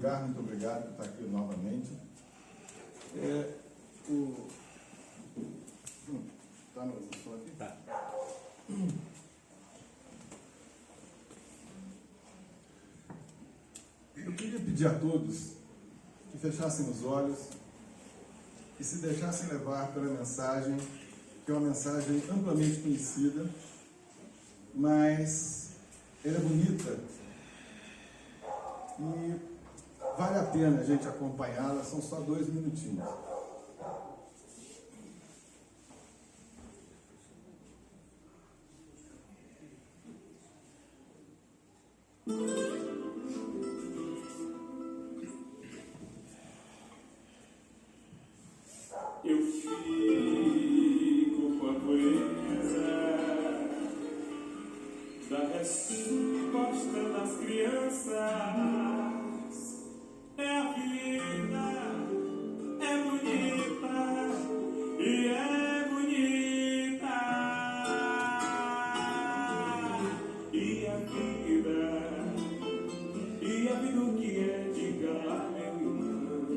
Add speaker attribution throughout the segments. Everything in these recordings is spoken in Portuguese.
Speaker 1: lugar, muito obrigado por estar aqui novamente. Está no som aqui?
Speaker 2: Tá.
Speaker 1: Eu queria pedir a todos que fechassem os olhos e se deixassem levar pela mensagem, que é uma mensagem amplamente conhecida, mas ela é bonita e vale a pena a gente acompanhá-la, são só 2 minutinhos.
Speaker 2: Eu fico com a poesia da resposta das crianças. É a vida, é bonita e é bonita. E a vida o que é, diga lá, meu irmão.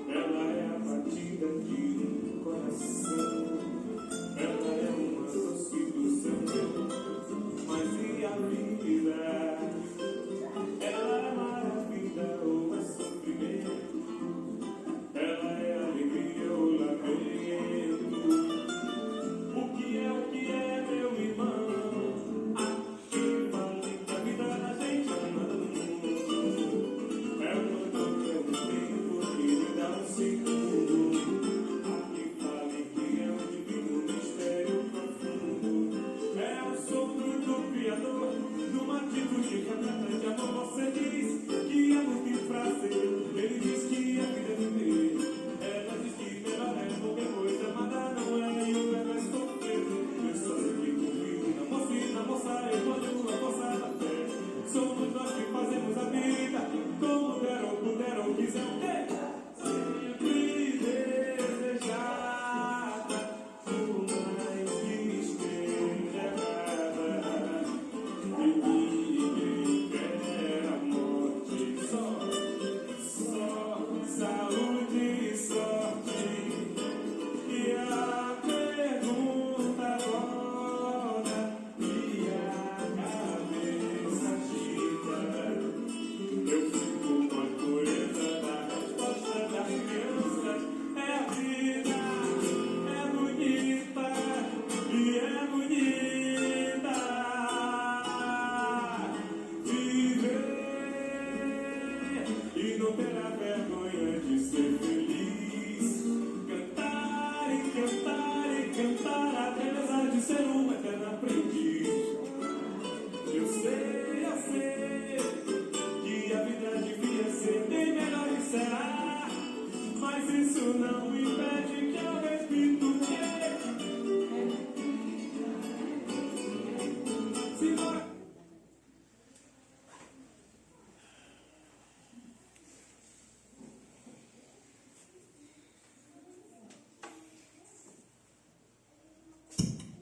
Speaker 2: Ela é a batida de um coração, ela é uma doce ilusão. Mas e a vida? Ela é maravilha ou é sofrimento? Ela é alegria ou lamento? O que é, meu irmão? Aqui fala que a vida da gente anda no mundo. É uma dor, é um tempo que me dá um segundo. Aqui fala que é um divino mistério profundo. É o sopro do Criador, numa atitude repleta de amor. Você diz que é muito infração. Ele diz que a vida é viver. Ela diz que melhor é qualquer coisa amada não é. E o verbo é sofrer. Eu só sei que confio na moça e na moça. Eu mando a força da fé. Somos nós que fazemos a vida como der ou puder ou quiser o quê? Sempre desejada, por mais que esteja errada. Ninguém quer a morte, só saúde e sorte. E a pergunta agora e a cabeça agita. Eu fico com a coisa da resposta das crianças. É a vida, é bonita e é bonita. Viver e não ter a vergonha de ser feliz. Cantar e cantar e cantar, apesar de ser um eterno aprendiz. Eu sei que a vida devia ser bem melhor e será, mas isso não impede que eu repito que se nós...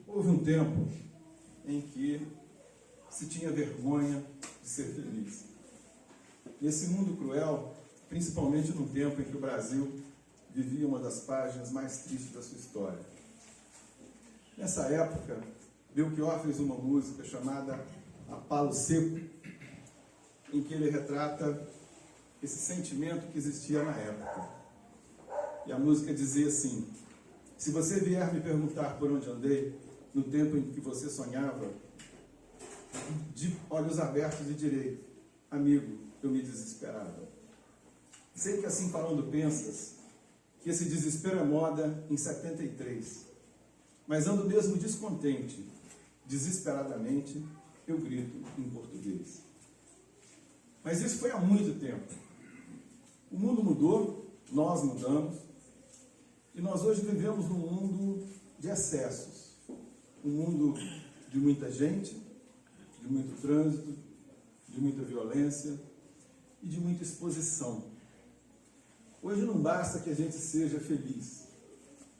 Speaker 1: Houve um tempo em que se tinha vergonha de ser feliz. Nesse mundo cruel, principalmente num tempo em que o Brasil vivia uma das páginas mais tristes da sua história. Nessa época, Belchior fez uma música chamada A Palo Seco, em que ele retrata esse sentimento que existia na época. E a música dizia assim: se você vier me perguntar por onde andei, no tempo em que você sonhava, de olhos abertos e direi: amigo, eu me desesperava. Sei que assim falando pensas, que esse desespero é moda em 73. Mas ando mesmo descontente, desesperadamente, eu grito em português. Mas isso foi há muito tempo. O mundo mudou, nós mudamos, e nós hoje vivemos num mundo de excessos. Um mundo de muita gente, de muito trânsito, de muita violência e de muita exposição. Hoje não basta que a gente seja feliz.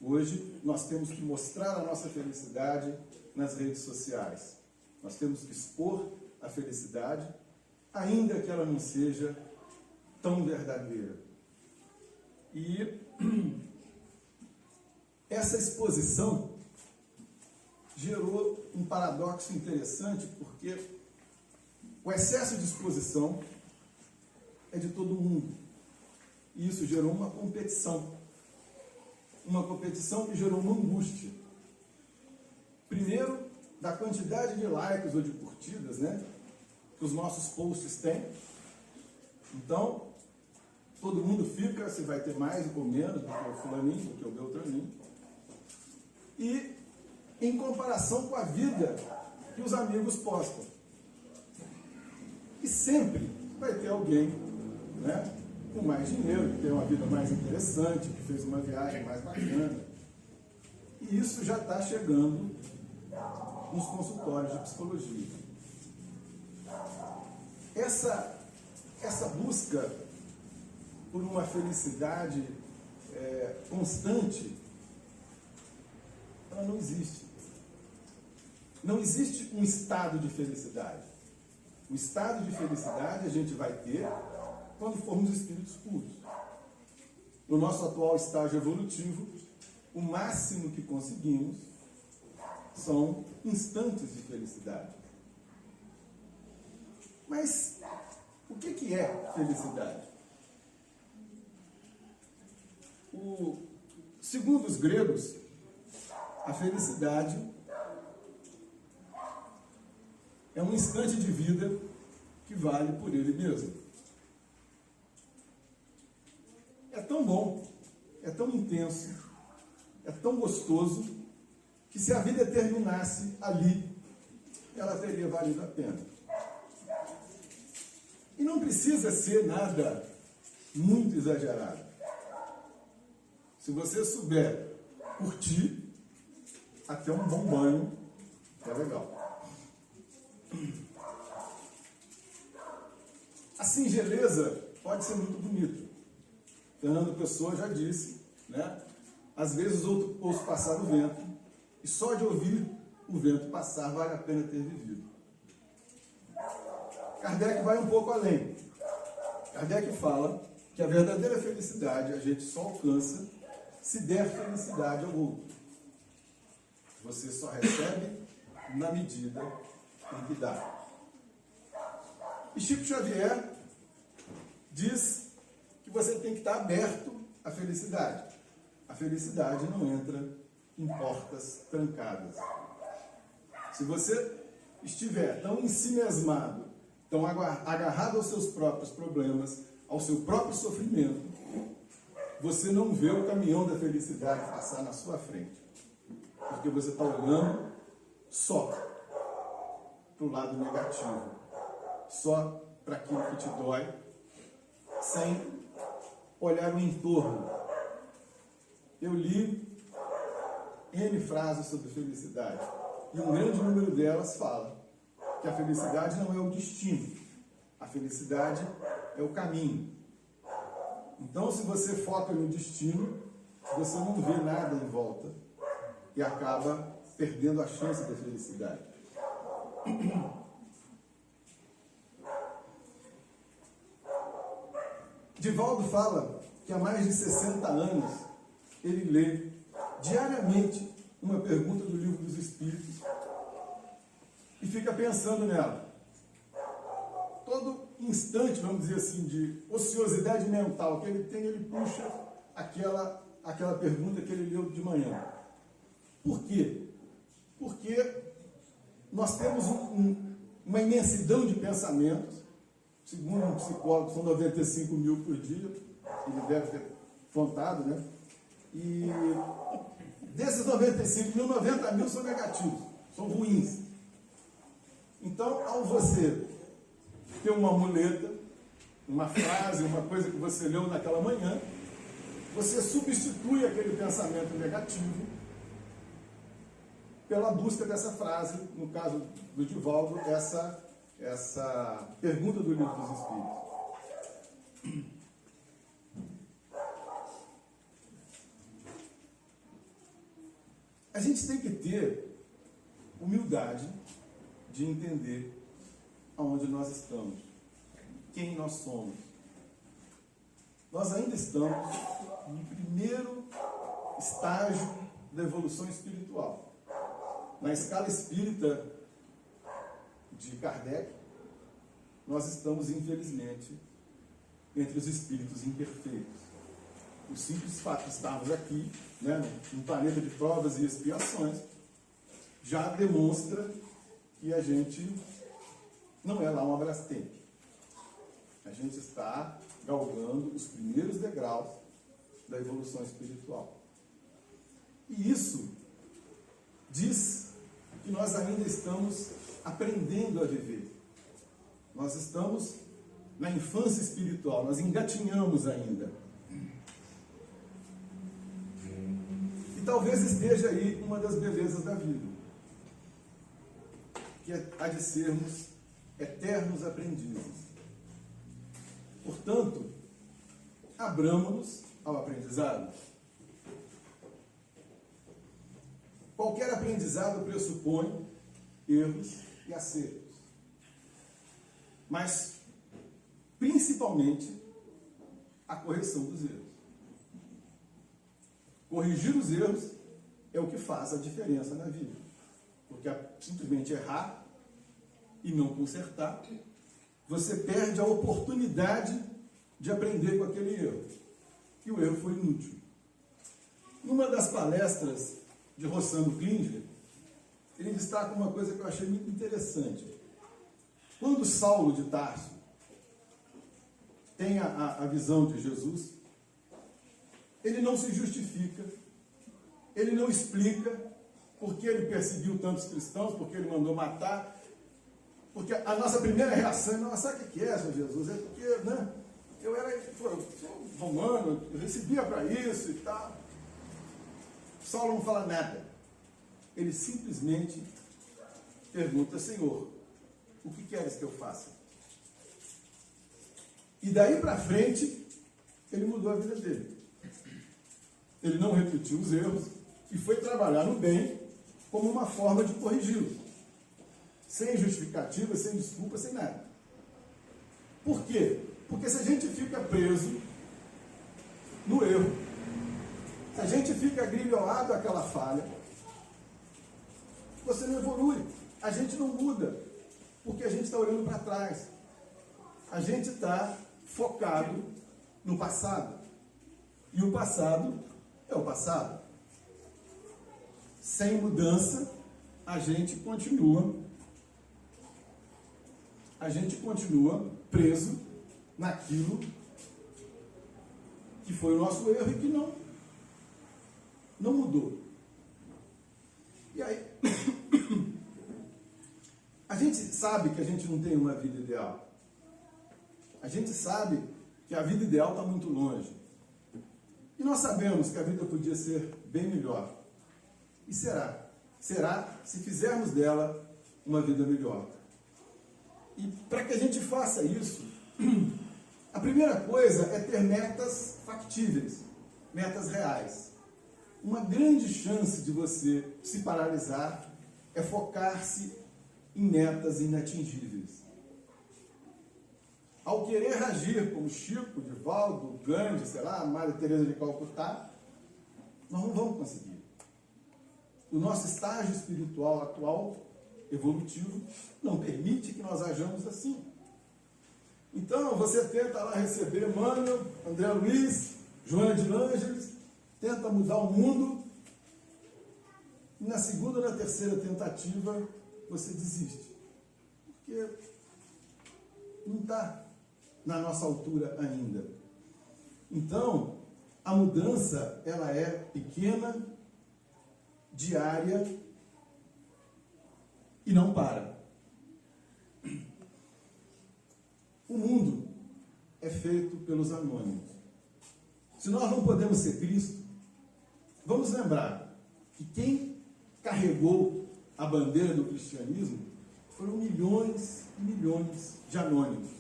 Speaker 1: Hoje nós temos que mostrar a nossa felicidade nas redes sociais. Nós temos que expor a felicidade, ainda que ela não seja tão verdadeira. E essa exposição gerou um paradoxo interessante, porque o excesso de exposição é de todo mundo. E isso gerou uma competição. Uma competição que gerou uma angústia. Primeiro, da quantidade de likes ou de curtidas, né, que os nossos posts têm. Então, todo mundo fica se vai ter mais ou menos do que o fulaninho, do que o beltraninho. E em comparação com a vida que os amigos postam. E sempre vai ter alguém, né, com mais dinheiro, que tem uma vida mais interessante, que fez uma viagem mais bacana. E isso já está chegando nos consultórios de psicologia. Essa busca por uma felicidade constante, ela não existe. Não existe um estado de felicidade. O estado de felicidade a gente vai ter quando formos espíritos puros. No nosso atual estágio evolutivo, o máximo que conseguimos são instantes de felicidade. Mas o que é felicidade? Segundo os gregos, a felicidade é um instante de vida que vale por ele mesmo. É tão bom, é tão intenso, é tão gostoso, que se a vida terminasse ali, ela teria valido a pena. E não precisa ser nada muito exagerado. Se você souber curtir, até um bom banho é legal. A singeleza pode ser muito bonita. Fernando Pessoa já disse, né? Às vezes ouço passar o vento, e só de ouvir o vento passar vale a pena ter vivido. Kardec vai um pouco além. Kardec fala que a verdadeira felicidade a gente só alcança se der felicidade ao outro. Você só recebe na medida em que dá. E Chico Xavier diz que você tem que estar aberto à felicidade. A felicidade não entra em portas trancadas. Se você estiver tão ensimesmado, tão agarrado aos seus próprios problemas, ao seu próprio sofrimento, você não vê o caminhão da felicidade passar na sua frente. Porque você está olhando só para o lado negativo, só para aquilo que te dói, sem olhar o entorno. Eu li N frases sobre felicidade, e um grande número delas fala que a felicidade não é o destino, a felicidade é o caminho. Então, se você foca no destino, você não vê nada em volta e acaba perdendo a chance da felicidade. Divaldo fala que há mais de 60 anos ele lê diariamente uma pergunta do Livro dos Espíritos e fica pensando nela. Todo instante, vamos dizer assim, de ociosidade mental que ele tem, ele puxa aquela pergunta que ele leu de manhã. Por quê? Porque nós temos uma imensidão de pensamentos. Segundo um psicólogo, são 95 mil por dia, ele deve ter contado, né? E desses 95 mil, 90 mil são negativos, são ruins. Então, ao você ter uma muleta, uma frase, uma coisa que você leu naquela manhã, você substitui aquele pensamento negativo pela busca dessa frase, no caso do Divaldo, essa pergunta do Livro dos Espíritos. A gente tem que ter humildade de entender aonde nós estamos, quem nós somos. nós ainda estamos no primeiro estágio da evolução espiritual. Na escala espírita de Kardec, nós estamos, infelizmente, entre os espíritos imperfeitos. O simples fato de estarmos aqui, né, num planeta de provas e expiações, já demonstra que a gente não é lá uma Brastemp. A gente está galgando os primeiros degraus da evolução espiritual. E isso diz que nós ainda estamos aprendendo a viver. Nós estamos na infância espiritual, nós engatinhamos ainda. E talvez esteja aí uma das belezas da vida, que é a de sermos eternos aprendizes. Portanto, abramos-nos ao aprendizado. Qualquer aprendizado pressupõe erros e acertos. Mas, principalmente, a correção dos erros. Corrigir os erros é o que faz a diferença na vida. Porque simplesmente errar e não consertar, você perde a oportunidade de aprender com aquele erro. E o erro foi inútil. Numa das palestras de Rossano Klinger, ele destaca uma coisa que eu achei muito interessante. Quando Saulo de Tarso tem a visão de Jesus, ele não se justifica, ele não explica por que ele perseguiu tantos cristãos, por que ele mandou matar, porque a nossa primeira reação é: não, sabe o que é, Senhor Jesus? É porque, né, eu sou romano, eu recebia para isso e tal. Saulo não fala nada. Ele simplesmente pergunta: Senhor, o que queres que eu faça? E daí para frente, ele mudou a vida dele. Ele não repetiu os erros e foi trabalhar no bem como uma forma de corrigi-los. Sem justificativa, sem desculpa, sem nada. Por quê? Porque se a gente fica preso no erro, se a gente fica agrilhoado àquela falha, você não evolui. A gente não muda, porque a gente está olhando para trás. A gente está focado no passado. E o passado é o passado. Sem mudança, a gente continua preso naquilo que foi o nosso erro e que não mudou. E aí, a gente sabe que a gente não tem uma vida ideal. A gente sabe que a vida ideal está muito longe. E nós sabemos que a vida podia ser bem melhor. E será? Será se fizermos dela uma vida melhor. E para que a gente faça isso, a primeira coisa é ter metas factíveis, metas reais. Uma grande chance de você se paralisar é focar-se em metas inatingíveis. Ao querer agir como Chico, Divaldo, Gandhi, sei lá, Maria Teresa de Calcutá, nós não vamos conseguir. O nosso estágio espiritual atual, evolutivo, não permite que nós ajamos assim. Então, você tenta lá receber Emmanuel, André Luiz, Joana de Ângeles, tenta mudar o mundo, e na segunda ou na terceira tentativa, você desiste. Porque não está na nossa altura ainda. Então, a mudança, ela é pequena, diária e não para. O mundo é feito pelos anônimos. Se nós não podemos ser Cristo, vamos lembrar que quem carregou a bandeira do cristianismo foram milhões e milhões de anônimos.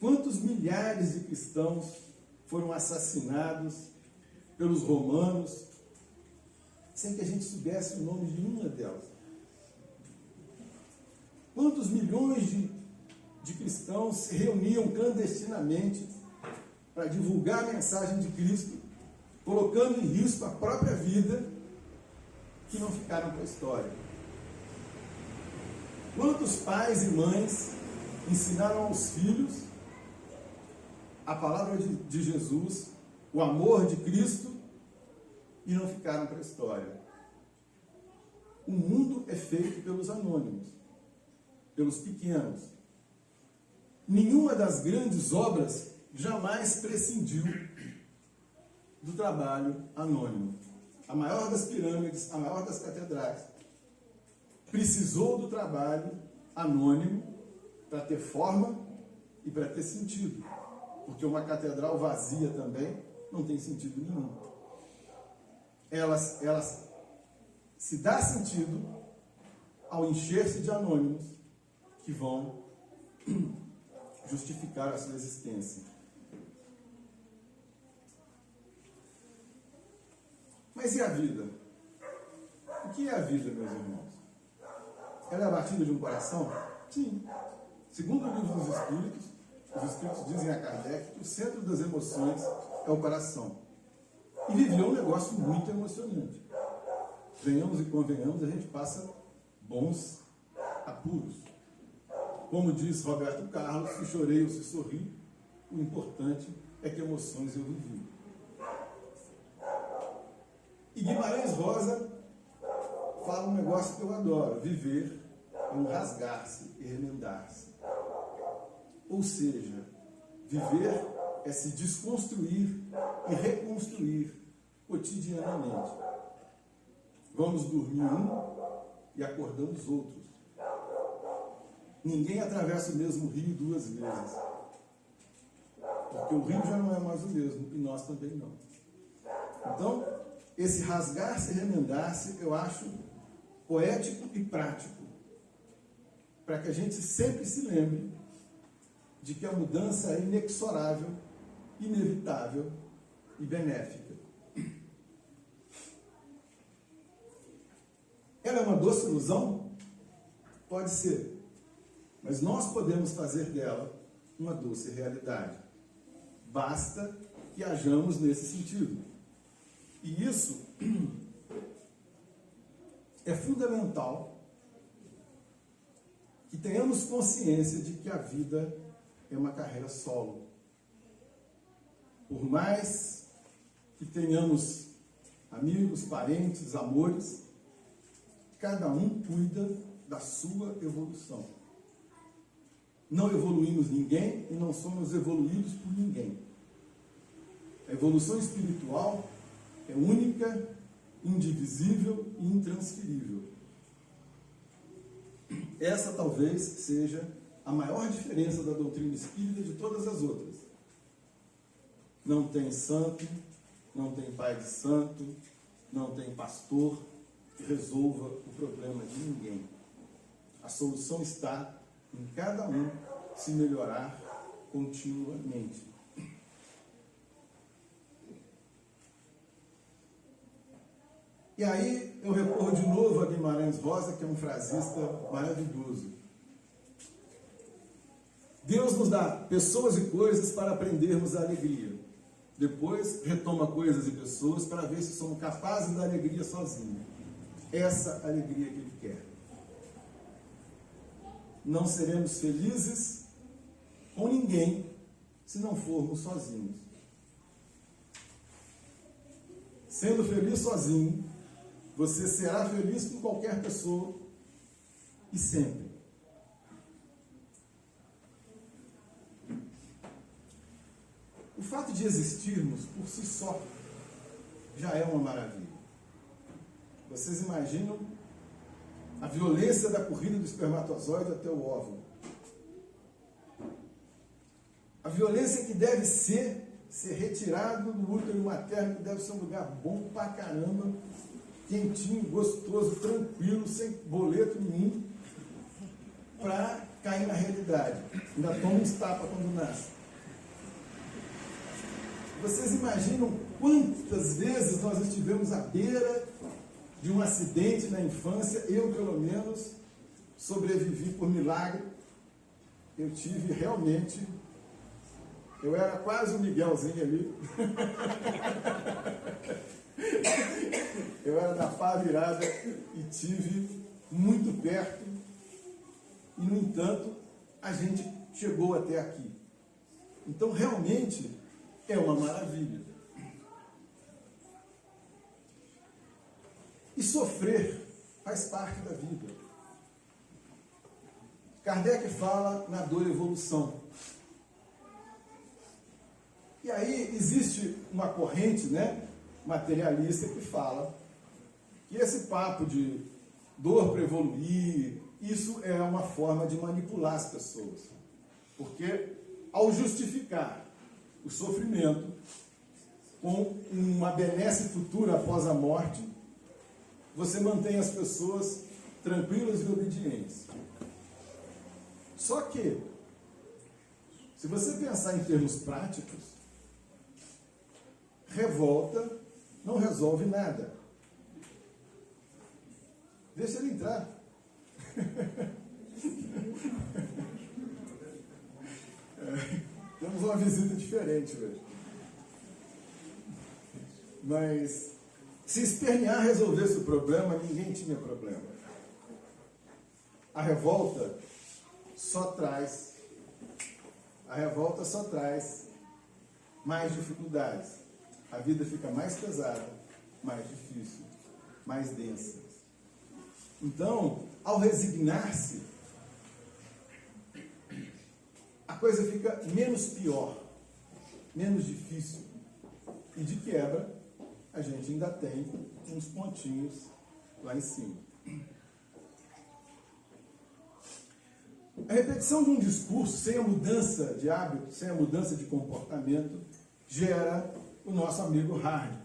Speaker 1: Quantos milhares de cristãos foram assassinados pelos romanos sem que a gente soubesse o nome de nenhuma delas? Quantos milhões de cristãos se reuniam clandestinamente para divulgar a mensagem de Cristo, colocando em risco a própria vida, que não ficaram para a história. Quantos pais e mães ensinaram aos filhos a palavra de Jesus, o amor de Cristo, e não ficaram para a história? O mundo é feito pelos anônimos, pelos pequenos. Nenhuma das grandes obras jamais prescindiu do trabalho anônimo. A maior das pirâmides, a maior das catedrais, precisou do trabalho anônimo para ter forma e para ter sentido. Porque uma catedral vazia também não tem sentido nenhum. Elas se dá sentido ao encher-se de anônimos que vão justificar a sua existência. Mas e a vida? O que é a vida, meus irmãos? Ela é a batida de um coração? Sim. Segundo o livro dos Espíritos, os Espíritos dizem a Kardec que o centro das emoções é o coração. E viver é um negócio muito emocionante. Venhamos e convenhamos, a gente passa bons apuros. Como diz Roberto Carlos, se chorei ou se sorri, o importante é que emoções eu vivi. E Guimarães Rosa fala um negócio que eu adoro: viver é um rasgar-se e remendar-se. Ou seja, viver é se desconstruir e reconstruir cotidianamente. Vamos dormir e acordamos outros. Ninguém atravessa o mesmo rio duas vezes. Porque o rio já não é mais o mesmo e nós também não. Então, esse rasgar-se e remendar-se, eu acho poético e prático, para que a gente sempre se lembre de que a mudança é inexorável, inevitável e benéfica. Ela é uma doce ilusão? Pode ser. Mas nós podemos fazer dela uma doce realidade. Basta que hajamos nesse sentido. E isso é fundamental, que tenhamos consciência de que a vida é uma carreira solo. Por mais que tenhamos amigos, parentes, amores, cada um cuida da sua evolução. Não evoluímos ninguém e não somos evoluídos por ninguém. A evolução espiritual é única, indivisível e intransferível. Essa talvez seja a maior diferença da doutrina espírita de todas as outras. Não tem santo, não tem pai de santo, não tem pastor que resolva o problema de ninguém. A solução está em cada um se melhorar continuamente. E aí eu recorro de novo a Guimarães Rosa, que é um frasista maravilhoso. Deus nos dá pessoas e coisas para aprendermos a alegria. Depois retoma coisas e pessoas para ver se somos capazes da alegria sozinhos. Essa alegria que Ele quer. Não seremos felizes com ninguém se não formos sozinhos. Sendo feliz sozinho, você será feliz com qualquer pessoa e sempre. O fato de existirmos por si só já é uma maravilha. Vocês imaginam a violência da corrida do espermatozoide até o óvulo? A violência que deve ser retirado do útero materno, que deve ser um lugar bom pra caramba, quentinho, gostoso, tranquilo, sem boleto nenhum, para cair na realidade. Ainda toma uns tapas quando nasce. Vocês imaginam quantas vezes nós estivemos à beira de um acidente na infância? Eu, pelo menos, sobrevivi por milagre. Eu tive realmente Eu era quase um Miguelzinho ali. Eu era da pá virada e tive muito perto. E, no entanto, a gente chegou até aqui. Então, realmente, é uma maravilha. E sofrer faz parte da vida. Kardec fala na dor evolução. E aí existe uma corrente, né, materialista que fala que esse papo de dor para evoluir, isso é uma forma de manipular as pessoas. Porque ao justificar o sofrimento com uma benesse futura após a morte, você mantém as pessoas tranquilas e obedientes. Só que, se você pensar em termos práticos, revolta não resolve nada. Deixa ele entrar. Temos uma visita diferente hoje. Mas, se espernear resolvesse o problema, ninguém tinha problema. A revolta só traz mais dificuldades. A vida fica mais pesada, mais difícil, mais densa. Então, ao resignar-se, a coisa fica menos pior, menos difícil. E de quebra, a gente ainda tem uns pontinhos lá em cima. A repetição de um discurso sem a mudança de hábito, sem a mudança de comportamento, gera o nosso amigo Hard,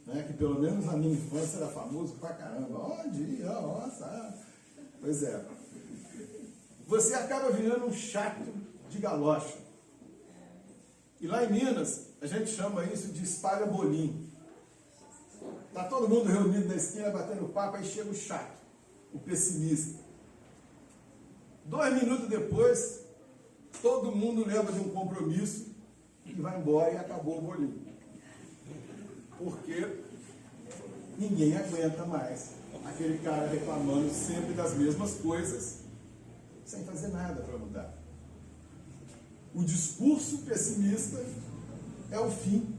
Speaker 1: né? Que pelo menos na minha infância era famoso pra caramba. Onde ia? Nossa! Pois é. Você acaba virando um chato de galocha. E lá em Minas, a gente chama isso de espalha bolinho. Tá todo mundo reunido na esquina, batendo papo, aí chega o chato, o pessimista. 2 minutos depois, todo mundo lembra de um compromisso e vai embora e acabou o bolinho. Porque ninguém aguenta mais aquele cara reclamando sempre das mesmas coisas, sem fazer nada para mudar. O discurso pessimista é o fim,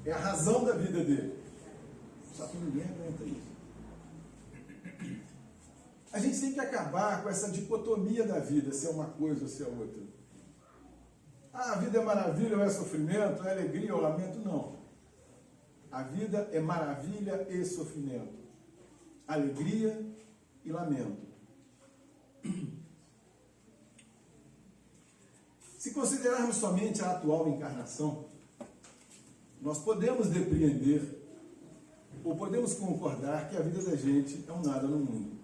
Speaker 1: é a razão da vida dele. Só que ninguém aguenta isso. A gente tem que acabar com essa dicotomia da vida, se é uma coisa ou se é outra. Ah, a vida é maravilha ou é sofrimento, é alegria ou lamento? Não. A vida é maravilha e sofrimento. Alegria e lamento. Se considerarmos somente a atual encarnação, nós podemos depreender ou podemos concordar que a vida da gente é um nada no mundo.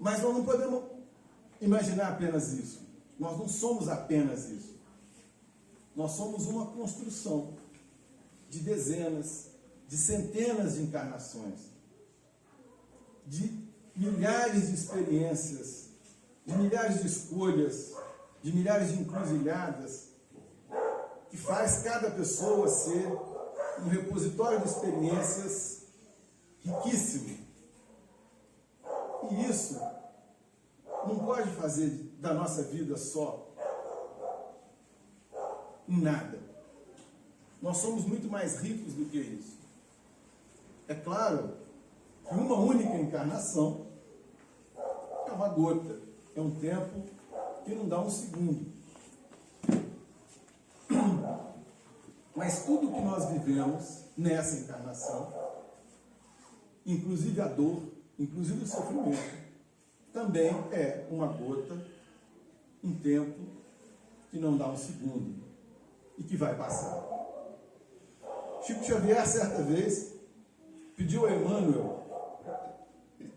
Speaker 1: Mas nós não podemos imaginar apenas isso. Nós não somos apenas isso. Nós somos uma construção de dezenas, de centenas de encarnações, de milhares de experiências, de milhares de escolhas, de milhares de encruzilhadas, que faz cada pessoa ser um repositório de experiências riquíssimo. E isso não pode fazer da nossa vida só um nada. Nós somos muito mais ricos do que isso. É claro que uma única encarnação é uma gota, é um tempo que não dá um segundo. Mas tudo que nós vivemos nessa encarnação, inclusive a dor, inclusive o sofrimento, também é uma gota, um tempo que não dá um segundo e que vai passar. Chico Xavier, certa vez, pediu a Emmanuel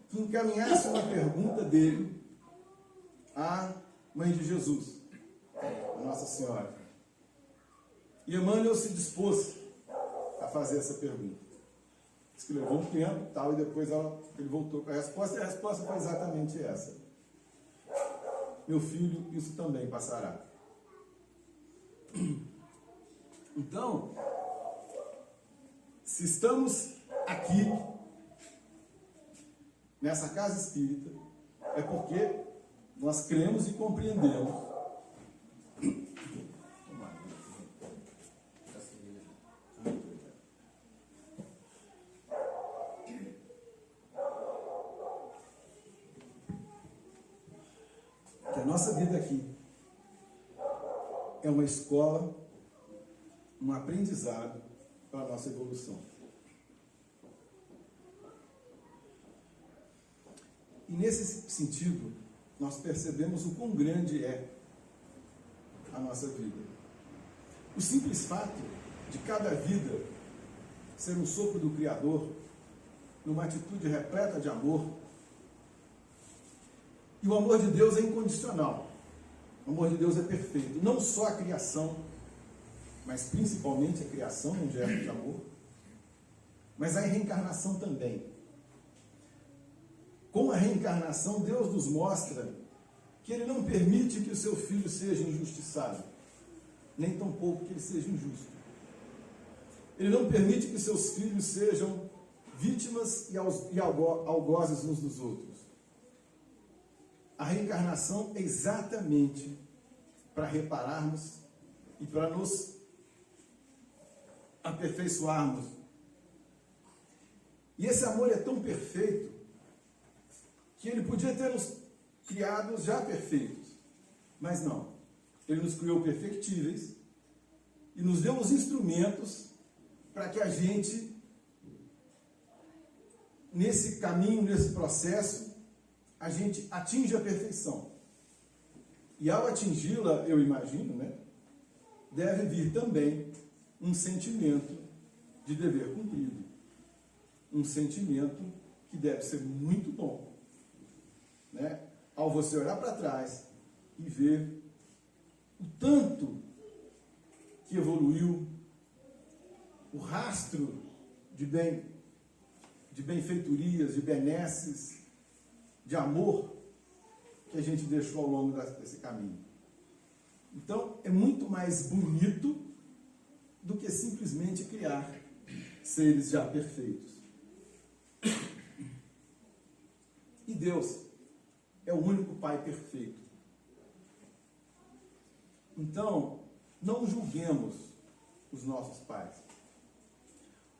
Speaker 1: que encaminhasse uma pergunta dele à Mãe de Jesus, a Nossa Senhora. E Emmanuel se dispôs a fazer essa pergunta. Diz que levou um tempo, e depois ele voltou com a resposta, e a resposta foi exatamente essa. meu filho, isso também passará. Então, se estamos aqui, nessa casa espírita, é porque nós cremos e compreendemos que a nossa vida aqui é uma escola, um aprendizado para a nossa evolução. E nesse sentido, nós percebemos o quão grande é a nossa vida. O simples fato de cada vida ser um sopro do Criador, numa atitude repleta de amor. E o amor de Deus é incondicional. O amor de Deus é perfeito. Não só a criação, mas principalmente a criação é um gesto de amor, mas a reencarnação também. Com a reencarnação, Deus nos mostra que Ele não permite que o seu filho seja injustiçado, nem tampouco que ele seja injusto. Ele não permite que seus filhos sejam vítimas e algozes uns dos outros. A reencarnação é exatamente para repararmos e para nos aperfeiçoarmos. E esse amor é tão perfeito que Ele podia ter nos criados já perfeitos, mas não. Ele nos criou perfectíveis e nos deu os instrumentos para que a gente, nesse caminho, nesse processo, a gente atinja a perfeição. E ao atingi-la, eu imagino, né, deve vir também um sentimento de dever cumprido. Um sentimento que deve ser muito bom, né? Ao você olhar para trás e ver o tanto que evoluiu, o rastro de benfeitorias, de benesses, de amor que a gente deixou ao longo desse caminho. Então, é muito mais bonito do que simplesmente criar seres já perfeitos. E Deus é o único Pai perfeito. Então, não julguemos os nossos pais.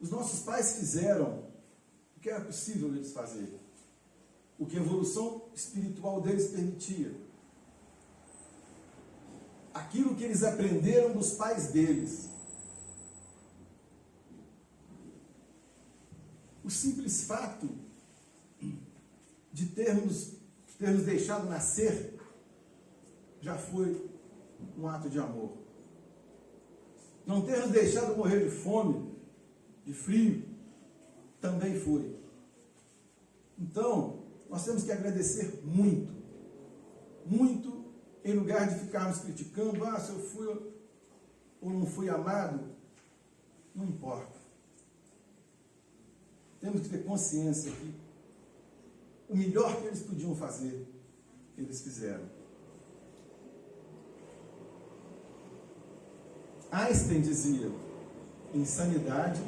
Speaker 1: Os nossos pais fizeram o que era possível eles fazerem, o que a evolução espiritual deles permitia. Aquilo que eles aprenderam dos pais deles. O simples fato de termos deixado nascer já foi um ato de amor. Não termos deixado morrer de fome, de frio, também foi. Então, nós temos que agradecer muito, muito, em lugar de ficarmos criticando, se eu fui ou não fui amado, não importa. Temos que ter consciência que o melhor que eles podiam fazer, eles fizeram. Einstein dizia: insanidade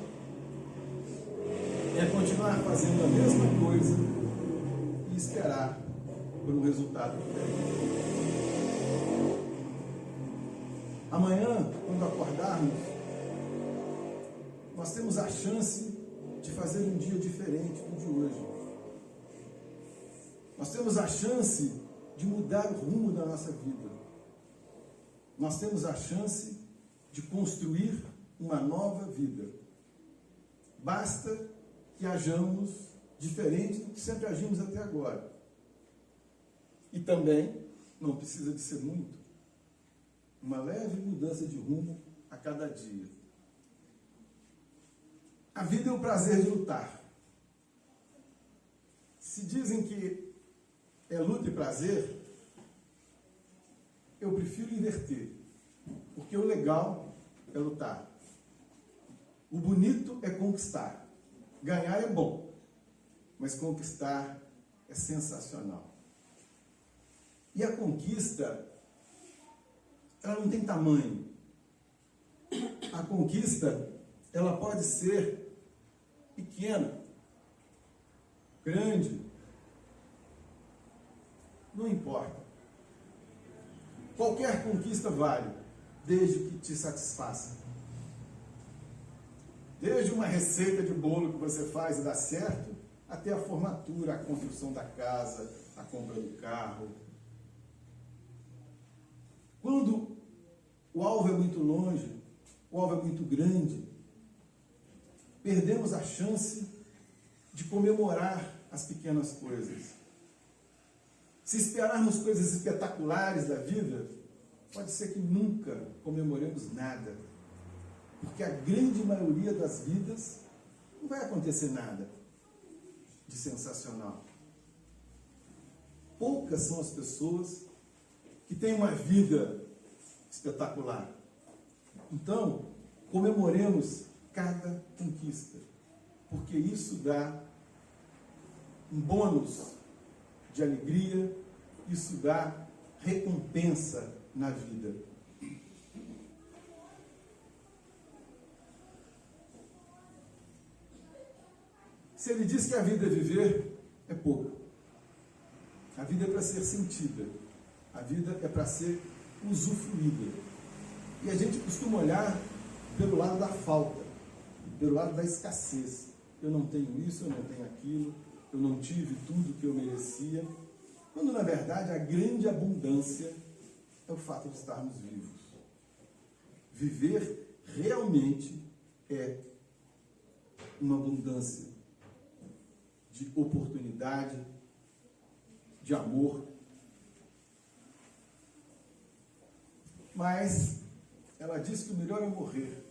Speaker 1: é continuar fazendo a mesma coisa e esperar por um resultado diferente. Amanhã, quando acordarmos, nós temos a chance de fazer um dia diferente do de hoje. Nós temos a chance de mudar o rumo da nossa vida. Nós temos a chance de construir uma nova vida. Basta que hajamos diferente do que sempre agimos até agora. E também não precisa de ser muito. Uma leve mudança de rumo a cada dia. A vida é o prazer de lutar. Se dizem que é luta e prazer, eu prefiro inverter. Porque o legal é lutar. O bonito é conquistar. Ganhar é bom, mas conquistar é sensacional. E a conquista, ela não tem tamanho. A conquista, ela pode ser pequena, grande, não importa. Qualquer conquista vale, desde que te satisfaça. Desde uma receita de bolo que você faz e dá certo, até a formatura, a construção da casa, a compra do carro. Quando o alvo é muito longe, o alvo é muito grande, perdemos a chance de comemorar as pequenas coisas. Se esperarmos coisas espetaculares da vida, pode ser que nunca comemoremos nada. Porque a grande maioria das vidas não vai acontecer nada de sensacional. Poucas são as pessoas que têm uma vida espetacular. Então, comemoremos cada conquista, porque isso dá um bônus de alegria, isso dá recompensa na vida. Se ele diz que a vida é viver, é pouco. A vida é para ser sentida. A vida é para ser usufruída. E a gente costuma olhar pelo lado da falta, pelo lado da escassez. Eu não tenho isso, eu não tenho aquilo, eu não tive tudo que eu merecia. Quando, na verdade, a grande abundância é o fato de estarmos vivos. Viver realmente é uma abundância de oportunidade, de amor. Mas ela diz que o melhor é morrer,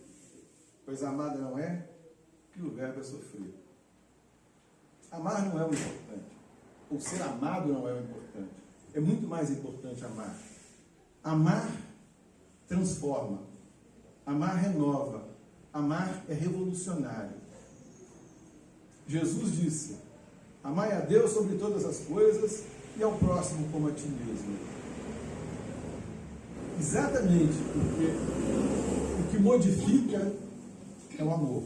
Speaker 1: pois amada não é, e o verbo é sofrer. Amar não é o importante, ou ser amado não é o importante. É muito mais importante amar. Amar transforma, amar renova, amar é revolucionário. Jesus disse: amai a Deus sobre todas as coisas e ao próximo como a ti mesmo. Exatamente porque o que modifica é o amor.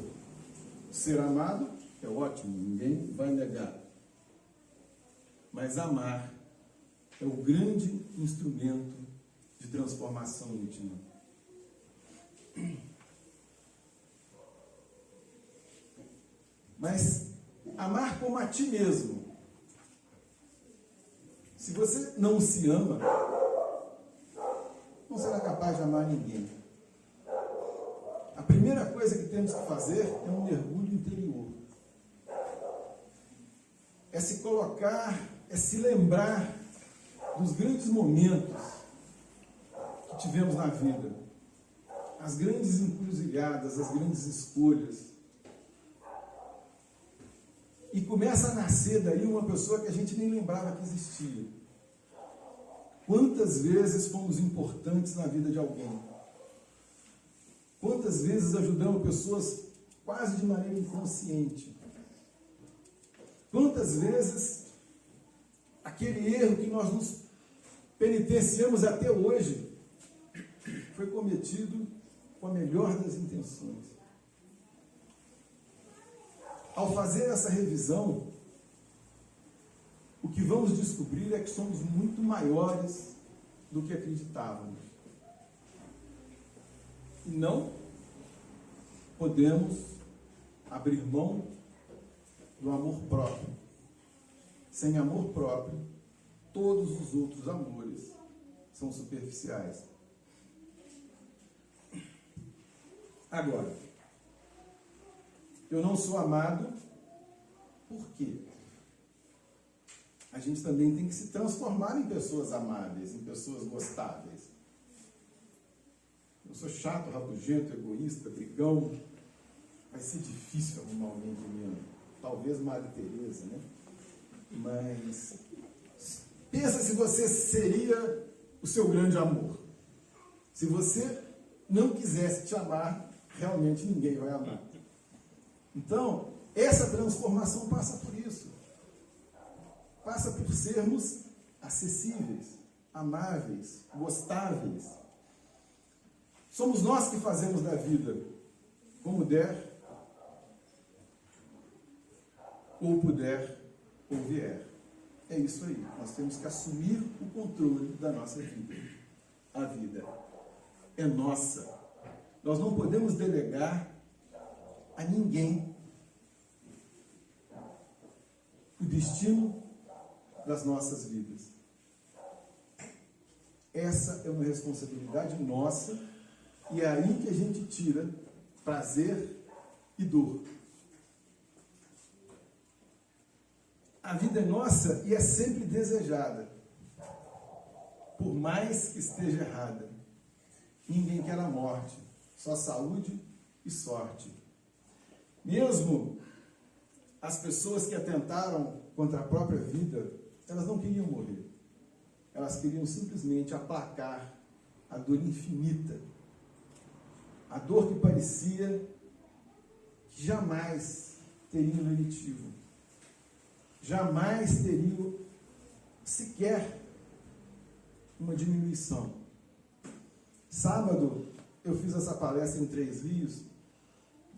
Speaker 1: Ser amado é ótimo, ninguém vai negar. Mas amar é o grande instrumento de transformação íntima. Mas amar como a ti mesmo. Se você não se ama, não será capaz de amar ninguém. A primeira coisa que temos que fazer é um mergulho interior. É se colocar, é se lembrar dos grandes momentos que tivemos na vida. As grandes encruzilhadas, as grandes escolhas. E começa a nascer daí uma pessoa que a gente nem lembrava que existia. Quantas vezes fomos importantes na vida de alguém? Quantas vezes ajudamos pessoas quase de maneira inconsciente? Quantas vezes aquele erro que nós nos penitenciamos até hoje foi cometido com a melhor das intenções? Ao fazer essa revisão, o que vamos descobrir é que somos muito maiores do que acreditávamos. E não podemos abrir mão do amor próprio. Sem amor próprio, todos os outros amores são superficiais. Agora, eu não sou amado, por quê? A gente também tem que se transformar em pessoas amáveis, em pessoas gostáveis. Eu sou chato, rabugento, egoísta, brigão. Vai ser difícil arrumar alguém que me ama. Talvez Madre Teresa, né? Mas pensa se você seria o seu grande amor. Se você não quisesse te amar, realmente ninguém vai amar. Então, essa transformação passa por isso. Passa por sermos acessíveis. amáveis, gostáveis. Somos nós que fazemos da vida como der, ou puder, ou vier. É isso aí. Nós temos que assumir o controle da nossa vida. A vida é nossa. Nós não podemos delegar a ninguém o destino das nossas vidas. Essa é uma responsabilidade nossa e é aí que a gente tira prazer e dor. A vida é nossa e é sempre desejada, por mais que esteja errada. Ninguém quer a morte, só saúde e sorte. Mesmo as pessoas que atentaram contra a própria vida, elas não queriam morrer. Elas queriam simplesmente aplacar a dor infinita. A dor que parecia que jamais teria um lenitivo. Jamais teria sequer uma diminuição. Sábado, eu fiz essa palestra em Três Rios,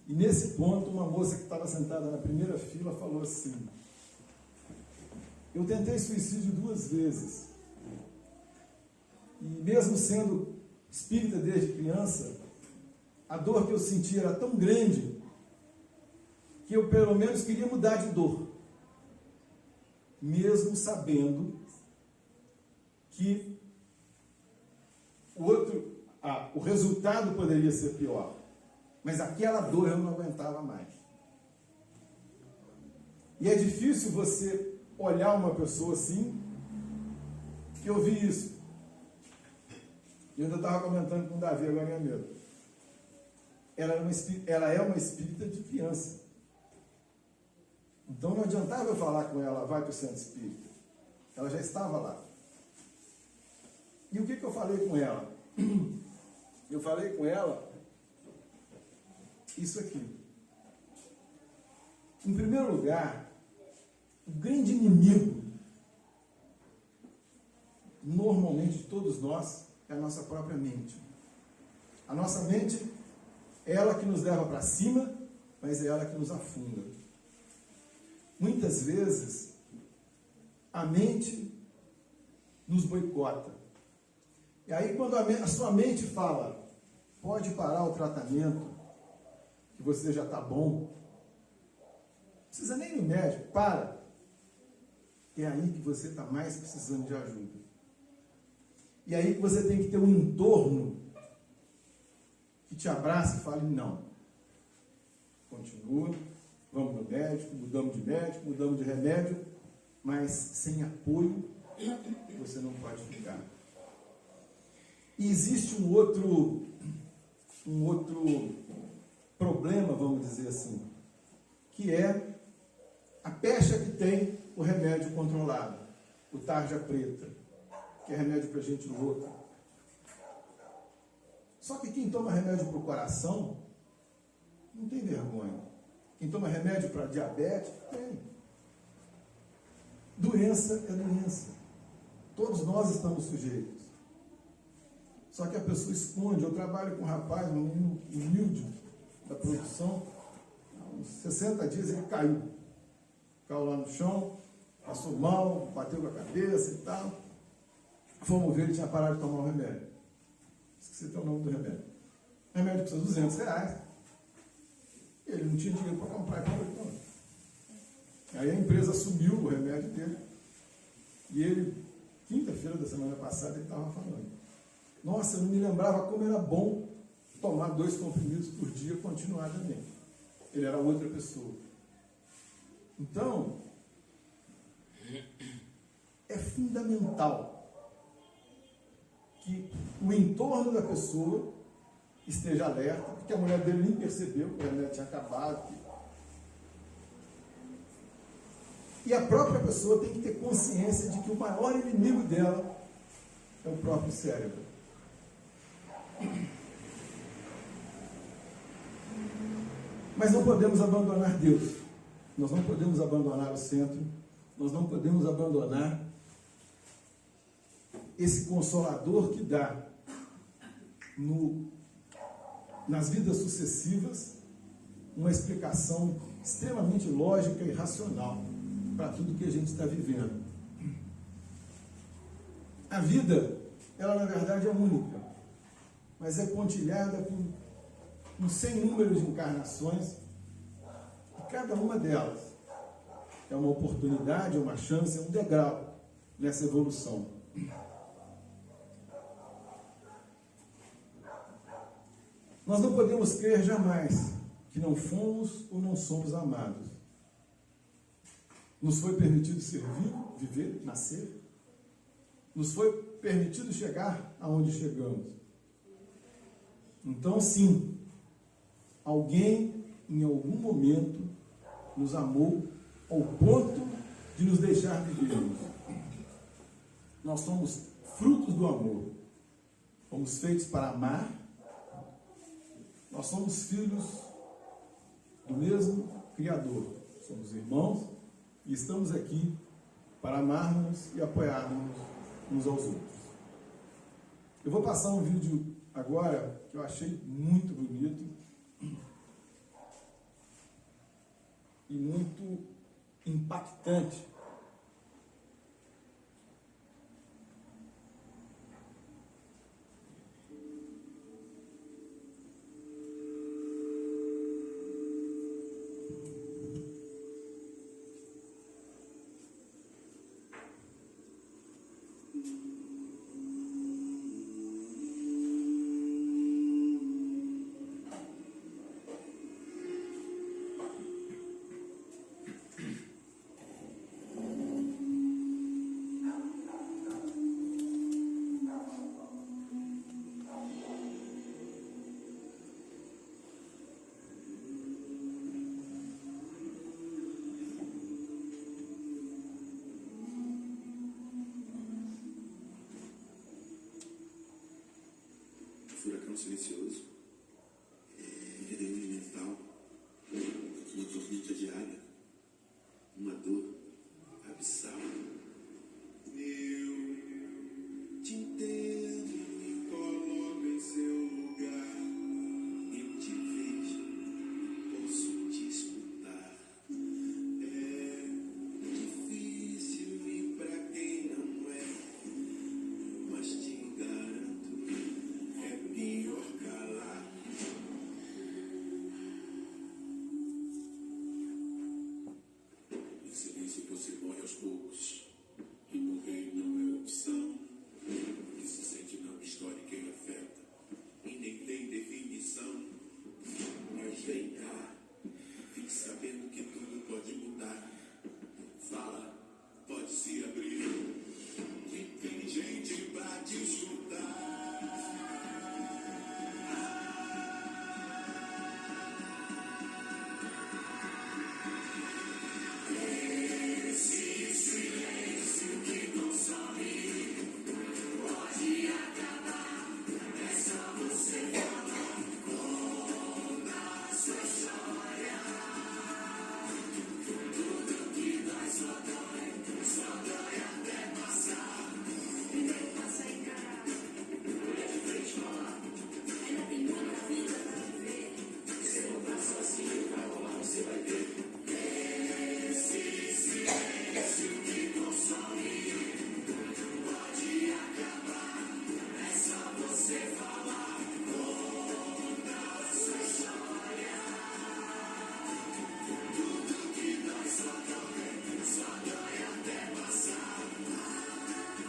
Speaker 1: e nesse ponto, uma moça que estava sentada na primeira fila falou assim: eu tentei suicídio 2 vezes, e mesmo sendo espírita desde criança, a dor que eu sentia era tão grande, que eu pelo menos queria mudar de dor, mesmo sabendo que o resultado poderia ser pior. Mas aquela dor eu não aguentava mais. E é difícil você olhar uma pessoa assim, que eu vi isso. E eu ainda estava comentando com o Davi agora mesmo. Ela é uma espírita de criança. Então não adiantava eu falar com ela, vai para o centro espírita. Ela já estava lá. E o que eu falei com ela? Eu falei com ela isso aqui. Em primeiro lugar, o grande inimigo, normalmente de todos nós, é a nossa própria mente. A nossa mente é ela que nos leva para cima, mas é ela que nos afunda. Muitas vezes, a mente nos boicota. E aí, quando a sua mente fala, pode parar o tratamento, que você já está bom, não precisa nem ir no médico, para. É aí que você está mais precisando de ajuda. E aí que você tem que ter um entorno que te abrace e fale, não, continua, vamos no médico, mudamos de remédio, mas sem apoio você não pode ficar. E existe um outro problema, vamos dizer assim, que é a pecha que tem o remédio controlado, o tarja preta, que é remédio para gente louca. Só que quem toma remédio para o coração não tem vergonha. Quem toma remédio para diabetes, tem. Doença é doença. Todos nós estamos sujeitos. Só que a pessoa esconde. Eu trabalho com um rapaz, um menino humilde da produção. Há uns 60 dias ele caiu. Caiu lá no chão, passou mal, bateu com a cabeça e tal. Fomos ver, ele tinha parado de tomar o remédio. Esqueci até o nome do remédio. O remédio custa R$200. Ele não tinha dinheiro para comprar. Aí a empresa assumiu o remédio dele. E ele, quinta-feira da semana passada, ele estava falando: nossa, eu não me lembrava como era bom tomar 2 comprimidos por dia continuadamente. Ele era outra pessoa. Então, é fundamental que o entorno da pessoa esteja alerta, porque a mulher dele nem percebeu que o remédio tinha acabado. E a própria pessoa tem que ter consciência de que o maior inimigo dela é o próprio cérebro. Mas não podemos abandonar Deus. Nós não podemos abandonar o centro. Nós não podemos abandonar esse Consolador que dá nas vidas sucessivas uma explicação extremamente lógica e racional para tudo que a gente está vivendo. A vida, ela na verdade é única, mas é pontilhada por um sem número de encarnações, e cada uma delas é uma oportunidade, é uma chance, é um degrau nessa evolução. Nós não podemos crer jamais que não fomos ou não somos amados. Nos foi permitido servir, viver, nascer. Nos foi permitido chegar aonde chegamos. Então, sim, alguém em algum momento nos amou ao ponto de nos deixar vivermos. Nós somos frutos do amor. Fomos feitos para amar. Nós somos filhos do mesmo Criador. Somos irmãos e estamos aqui para amarmos e apoiarmos uns aos outros. Eu vou passar um vídeo agora que eu achei muito bonito e muito impactante.
Speaker 3: Furacão silencioso, redemoinho mental, uma tormenta diária, uma dor abissal. Eu te entendo, me coloco em seu lugar. Eu te vejo e posso te escutar. É difícil e pra quem não é, mas te garanto, é pior calar. Em silêncio você morre aos poucos. E morrer não é opção. O que se sente não história quem afeta. E nem tem definição. Mas vem cá, fique sabendo que tudo pode mudar. Fala, pode se abrir. Que tem gente pra te escutar.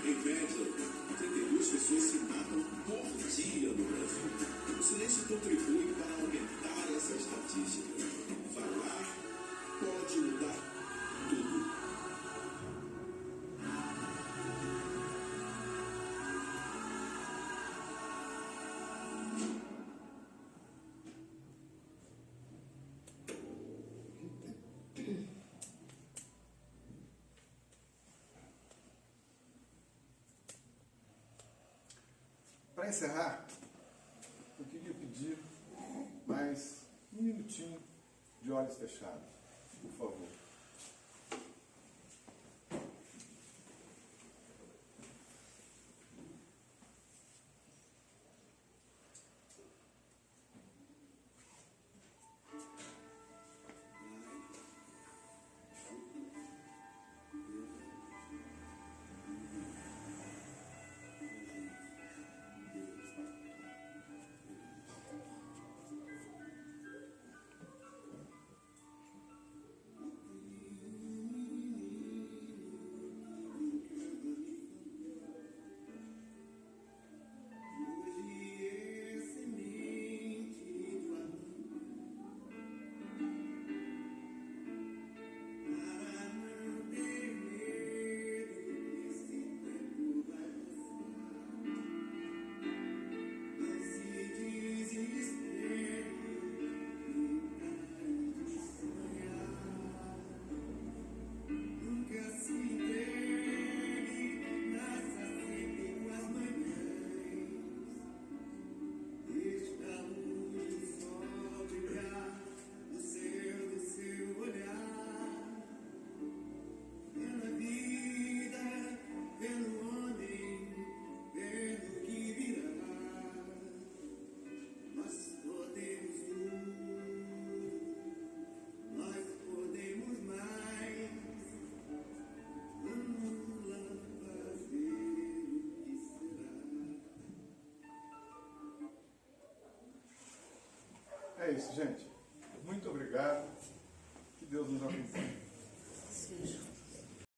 Speaker 3: Em média, 32 pessoas se matam por dia no Brasil. O silêncio contribui para aumentar essa estatística. Falar pode mudar tudo.
Speaker 1: Para encerrar, eu queria pedir mais um minutinho de olhos fechados, por favor. É isso, gente. Muito obrigado. Que Deus nos acompanhe.
Speaker 4: Seja.